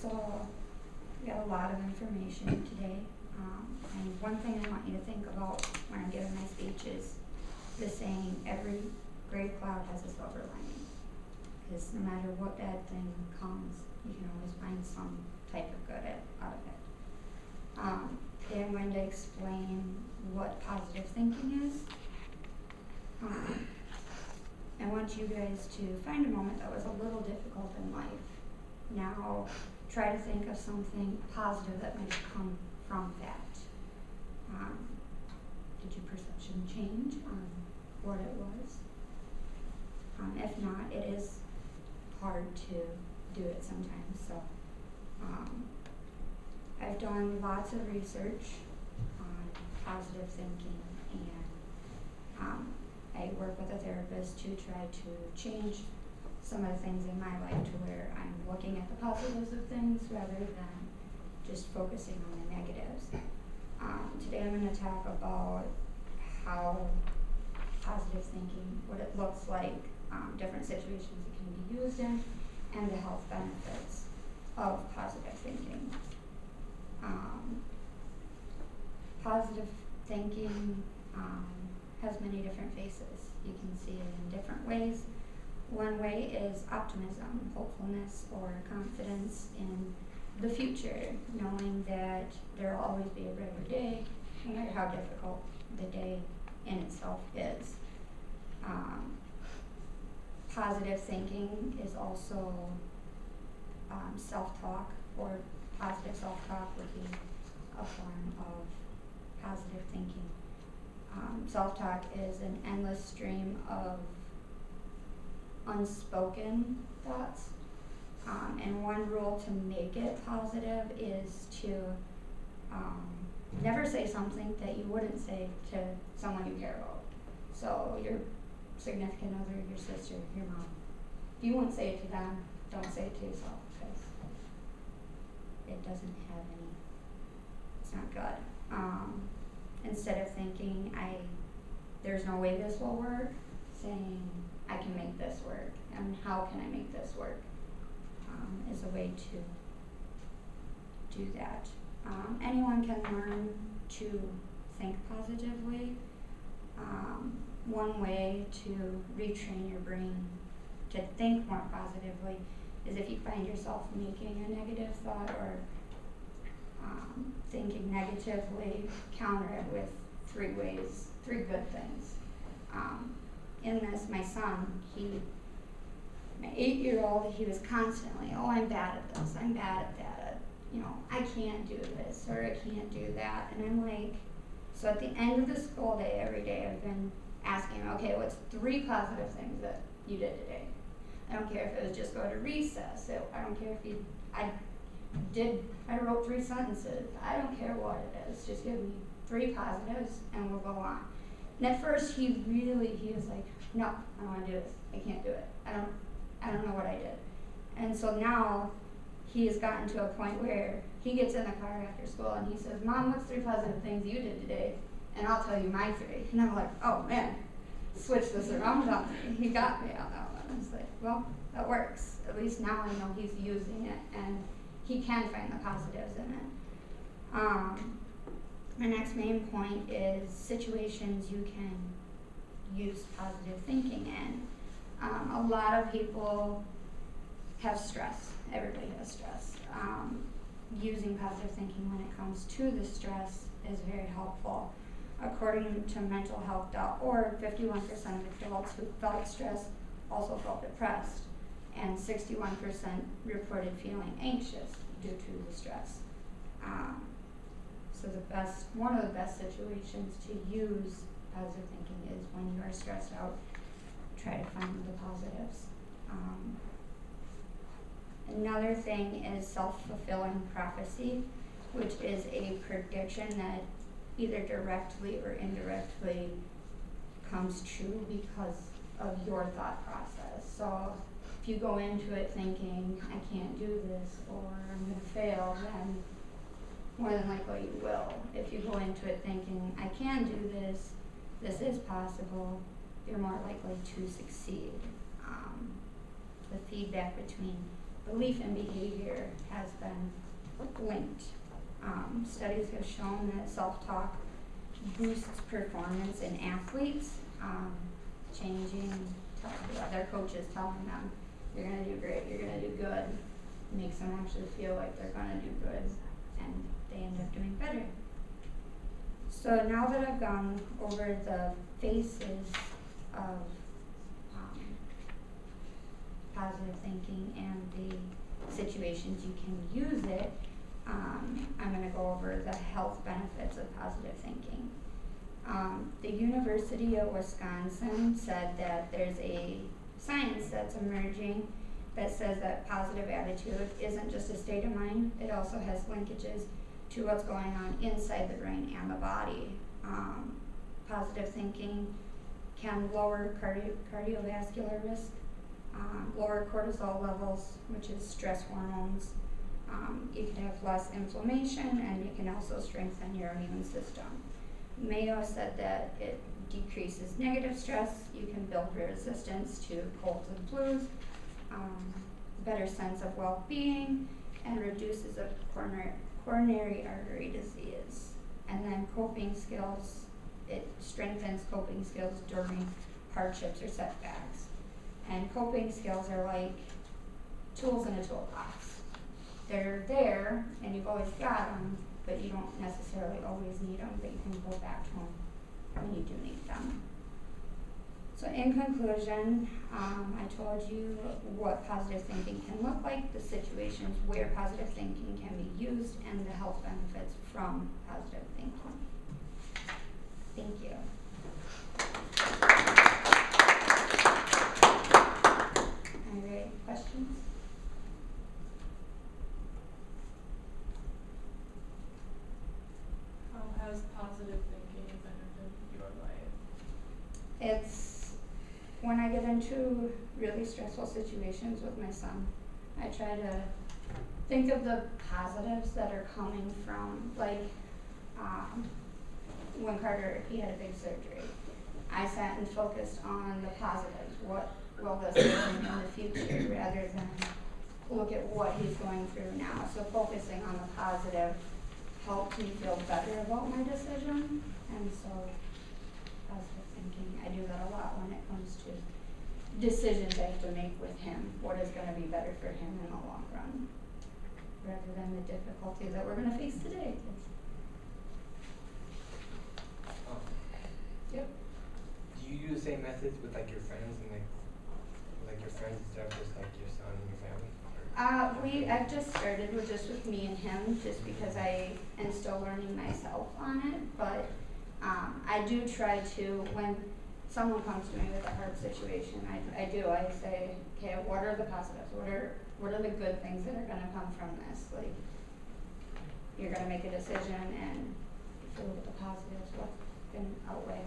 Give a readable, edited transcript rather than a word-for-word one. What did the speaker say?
So we got a lot of information today. And one thing I want you to think about when I'm giving my speech is the saying, every gray cloud has a silver lining. Because no matter what bad thing comes, you can always find some type of good out of it. Today I'm going to explain what positive thinking is. I want you guys to find a moment that was a little difficult in life. Now try to think of something positive that might come from that. Did your perception change on what it was? If not, it is hard to do it sometimes. So I've done lots of research on positive thinking, and I work with a therapist to try to change some of the things in my life to where I'm looking at the positives of things rather than just focusing on the negatives. Today I'm going to talk about how positive thinking, what it looks like, different situations it can be used in, and the health benefits of positive thinking. Positive thinking has many different faces. You can see it in different ways. One way is optimism, hopefulness, or confidence in the future, knowing that there will always be a brighter day, no matter how difficult the day in itself is. Positive thinking is also self-talk, or positive self-talk would be a form of positive thinking. Self-talk is an endless stream of unspoken thoughts. And one rule to make it positive is to never say something that you wouldn't say to someone you care about. So your significant other, your sister, your mom. If you won't say it to them, don't say it to yourself, because it doesn't have any, it's not good. Instead of thinking, there's no way this will work, saying, I can make this work, and how can I make this work, is a way to do that. Anyone can learn to think positively. One way to retrain your brain to think more positively is if you find yourself making a negative thought or thinking negatively, counter it with three good things. In this, my son, my 8-year-old, he was constantly, oh, I'm bad at this, I'm bad at that, I can't do this, or I can't do that, and I'm like, so at the end of the school day, every day, I've been asking him, okay, what's 3 positive things that you did today? I don't care if it was just go to recess, I don't care if I wrote 3 sentences, I don't care what it is, just give me 3 positives, and we'll go on. And at first, he was like, no, I don't want to do this. I can't do it. I don't know what I did. And so now he has gotten to a point where he gets in the car after school and he says, Mom, what's 3 positive things you did today? And I'll tell you my 3. And I'm like, oh man, switch this around on me. He got me on that one. It's like, well, that works. At least now I know he's using it and he can find the positives in it. My next main point is situations you can use positive thinking in. A lot of people have stress. Everybody has stress. Using positive thinking when it comes to the stress is very helpful. According to mentalhealth.org, 51% of adults who felt stress also felt depressed, and 61% reported feeling anxious due to the stress. So one of the best situations to use positive thinking is when you are stressed out. Try to find the positives. Another thing is self-fulfilling prophecy, which is a prediction that either directly or indirectly comes true because of your thought process. So if you go into it thinking, I can't do this, or I'm going to fail, then more than likely you will. If you go into it thinking, I can do this, this is possible, you're more likely to succeed. The feedback between belief and behavior has been linked. Studies have shown that self-talk boosts performance in athletes, changing, their coaches telling them, you're going to do great, you're going to do good, makes them actually feel like they're going to do good, and they end up doing better. So now that I've gone over the phases of positive thinking and the situations you can use it, I'm going to go over the health benefits of positive thinking. The University of Wisconsin said that there's a science that's emerging that says that positive attitude isn't just a state of mind, it also has linkages to what's going on inside the brain and the body. Positive thinking can lower cardiovascular risk, lower cortisol levels, which is stress hormones. You can have less inflammation, and you can also strengthen your immune system. Mayo said that it decreases negative stress, you can build resistance to colds and flus, better sense of well-being, and reduces of coronary artery disease. And then coping skills, it strengthens coping skills during hardships or setbacks. And coping skills are like tools in a toolbox. They're there, and you've always got them, but you don't necessarily always need them, but you can go back to them when you do need them. So in conclusion, I told you what positive thinking can look like, the situations where positive thinking can be used, and the health benefits from positive thinking. Thank you. All right, questions? How has positive thinking benefited your life? It's when I get into really stressful situations with my son, I try to think of the positives that are coming from, like, when Carter, he had a big surgery. I sat and focused on the positives. What will this bring in the future, rather than look at what he's going through now. So focusing on the positive helped me feel better about my decision, and so positive thinking, I do that a lot when it comes to decisions I have to make with him. What is going to be better for him in the long run, rather than the difficulties that we're going to face today. Yep. Do you use the same methods with like your friends and like your friends instead of just like your son and your family? I've just started with me and him, just because I am still learning myself on it. But I do try to, when someone comes to me with a hard situation, I say, okay, what are the positives? What are the good things that are going to come from this? Like, you're going to make a decision, and if you look at the positives, what can outweigh